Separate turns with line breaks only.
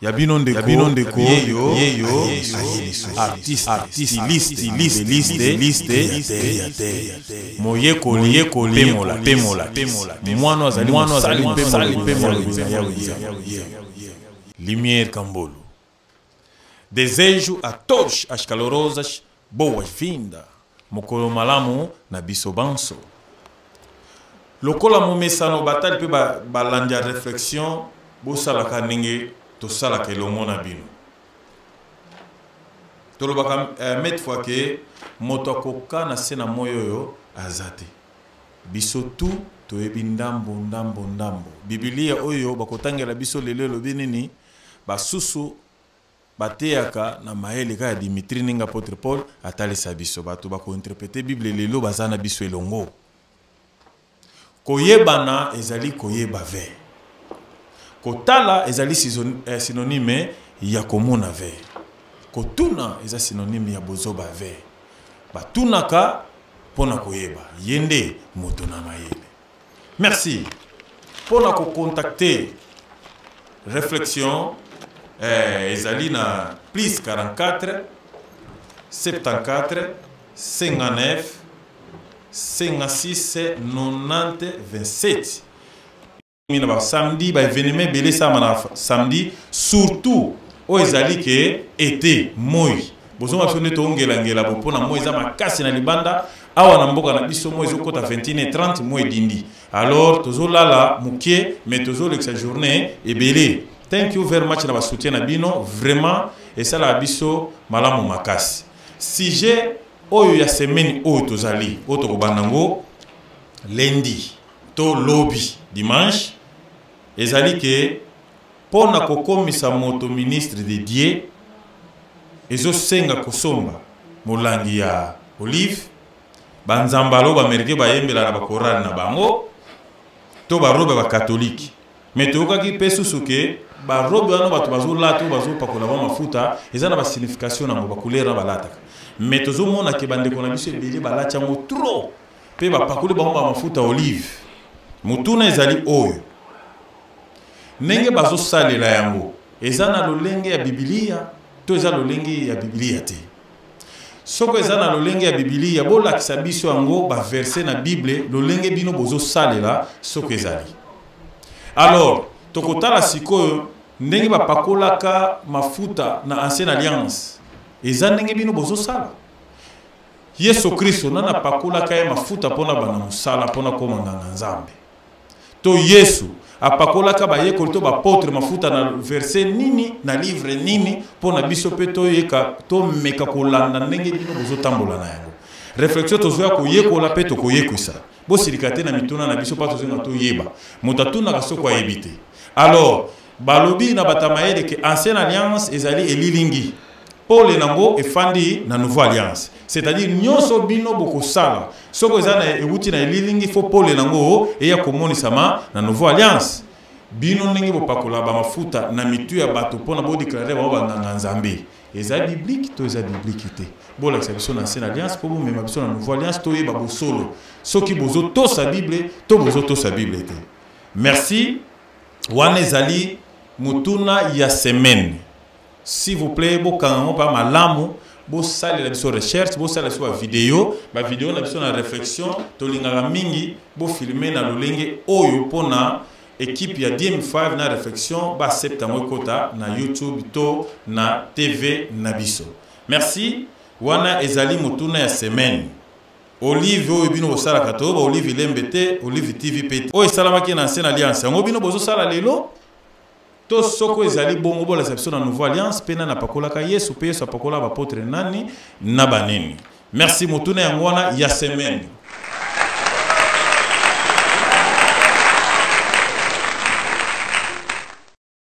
Yabino ndeko yeyo artiste liste moyekoli pemola mwana azali pemola Limier Cambolo. Desejo a todos as calorosas boas-vindas. Mokolo malamu na biso banso. Lokola momesa no batal pe balanja réflexion bo salaka ninge to salaka elongo na bino. To lobaka met fois que moto akoka na sena moyo yo azate. Biso tu to ebi ndambo. Biblia oyo bakotangela biso lelo lobinini basusu bateaka na maele ka Dimitri ninga apôtre Paul atalisa biso bato bako interpréter Bible lelo bazana biso elongo. Koyebana ezali koyeba ve. Kotala ezali synonyme ya komona ve. Kotuna eza synonyme ya bozoba ve. Batunaka pona koyeba yende moto na mayele. Merci. Pona ko contacter réflexion ezali na plus 44 74 59 56 90 27. Mina ba samedi ba événement belé sama samedi surtout o ezali ke été moi bozo ma fone to ngela bo pona moi za makasi na libanda awa na mboka na biso moi ezokota 21h30 moi dindi alors tozo lala mukie mais tozo lexa journée et belé. Thank you very much na ba soutien na bino vraiment et ça la biso malamu makasi. Si j'ai oyo ya semaine oyo tozali oto ko banango lundi to lobby dimanche ezali ke pona kokomisa moto ministre de Dieu ezo senga kosomba molangi ya olive banzambalo ba merike ba yembela na ba Koran na bango to ba robe ba catholique mais to ka ki pesusu ke ba robe wana bato bazola to bazopakola ba mafuta ezana ba signification na ba couleur na balataka mais tozo mona ke bandeko na biso ebele balati yango trop pe bapakoli bango ba mafuta olive mutuna ezali oyo nenge bazosalela yango ezana lolenge ya Biblia to eza lolenge ya Biblia te soko ezana lolenge ya Biblia bolakisa biso yango ba verset na Bible lolenge bino bozosalela soko ezali. Alors tokotala sikoyo ndenge bapakolaka mafuta na ancienne alliance eza ndenge bino bozosala. Yesu Kristo nana pakolaka ya mafuta pona bana musala pona koma nganga nzambe to Yesu apakolaka ba yekoli to ba apôtre mafuta na verset nini na livre nini pona biso pe to yeka to meka kolanda ndenge bino bozotambola na yango. Réflexion tozoya koyekola pe to koyekwisa bo silikate na mituna na biso pa tozenga to yeba motatuna kasoko ayebite. Alors balobi na batamaele ke ancienne alliance ezali elilingi Paul nango efandi na nouvelle alliance, c'est-à-dire nyonso bino bokosala soko ezana ewuti na elilingi fo Paul nango eya komonisama na nouvelle alliance bino ndenge bopakola ba mafuta na mitu ya bato pona bo déclarer ba nganga nzambe eza biblique to eza biblique te bola biso na ancienne alliance po bo mema biso na nouvelle alliance to yeba bo solo soki bozo to sa Bible to bozo to sa Bible te. Merci wana ezali mutuna ya semaine. S'il vous plaît, bo kango pa malamu bo sali la biso recherche bo sali la vidéo ba vidéo na biso na réflexion to lingaka mingi bo filmer na lolenge oyo pona équipe ya DM5 na réflexion ba septembre kota na YouTube to na TV na biso. Merci wana ezali mutuna ya semaine. Olive oyo bino bosala kato ba Olive Lembete Olive TV PT oyo salamaki na ancienne alliance ngo bino bozo sala lelo to soko ezali bongo bola exception na nouvelle alliance pena na pakolaka Yesu pe Yesu apakola ba apôtre nani na baneni. Merci mutuna ya ngwana ya semaine.